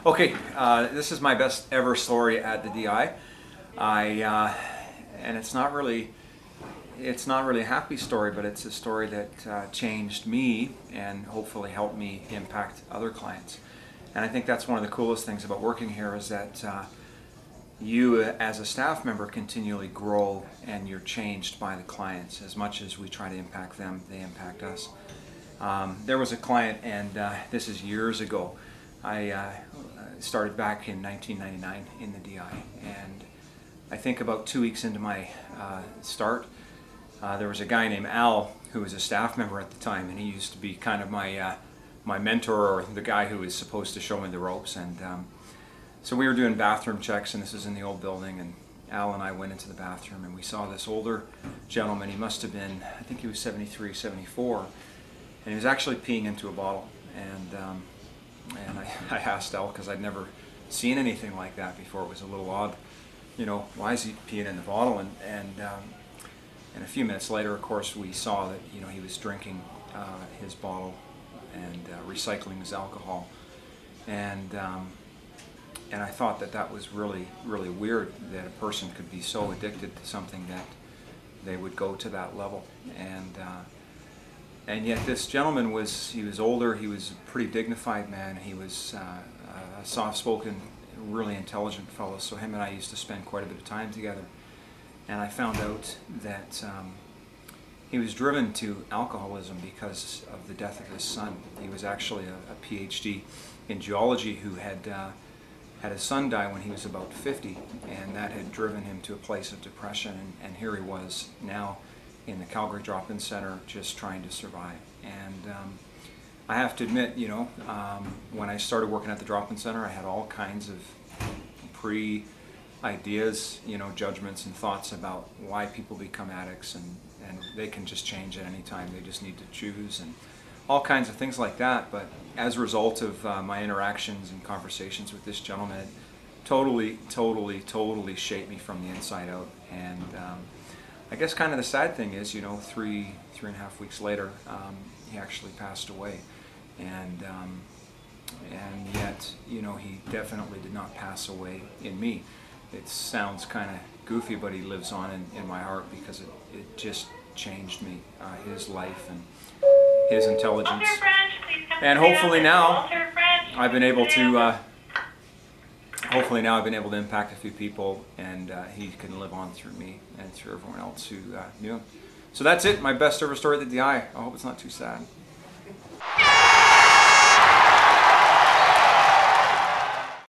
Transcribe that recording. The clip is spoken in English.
Okay, this is my best ever story at the DI. And it's not really a happy story, but it's a story that changed me and hopefully helped me impact other clients. And I think that's one of the coolest things about working here is that you as a staff member continually grow and you're changed by the clients. As much as we try to impact them, they impact us. There was a client, and this is years ago. I started back in 1999 in the DI, and I think about 2 weeks into my start, there was a guy named Al who was a staff member at the time, and he used to be kind of my mentor, or the guy who was supposed to show me the ropes. And so we were doing bathroom checks, and this is in the old building, and Al and I went into the bathroom, and we saw this older gentleman. He must have been, I think he was 73, 74, and he was actually peeing into a bottle. And I asked Al, because I'd never seen anything like that before. It was a little odd, you know, why is he peeing in the bottle? And a few minutes later, of course, we saw that, you know, he was drinking his bottle and recycling his alcohol. And I thought that that was really, really weird, that a person could be so addicted to something that they would go to that level. And yet this gentleman he was older, he was a pretty dignified man, he was a soft-spoken, really intelligent fellow, so him and I used to spend quite a bit of time together. And I found out that he was driven to alcoholism because of the death of his son. He was actually a PhD in geology who had his son die when he was about 50, and that had driven him to a place of depression, and here he was now in the Calgary Drop-In Centre just trying to survive. And I have to admit, you know, when I started working at the Drop-In Centre, I had all kinds of ideas, you know, judgments and thoughts about why people become addicts, and they can just change at any time. They just need to choose, and all kinds of things like that. But as a result of my interactions and conversations with this gentleman, it totally shaped me from the inside out. And I guess kind of the sad thing is, you know, three and a half weeks later, he actually passed away. And yet, you know, he definitely did not pass away in me. It sounds kind of goofy, but he lives on in my heart, because it just changed me, his life and his intelligence. And hopefully now I've been able to impact a few people, and he can live on through me and through everyone else who knew him. So that's it, my best ever story at the DI. I hope it's not too sad.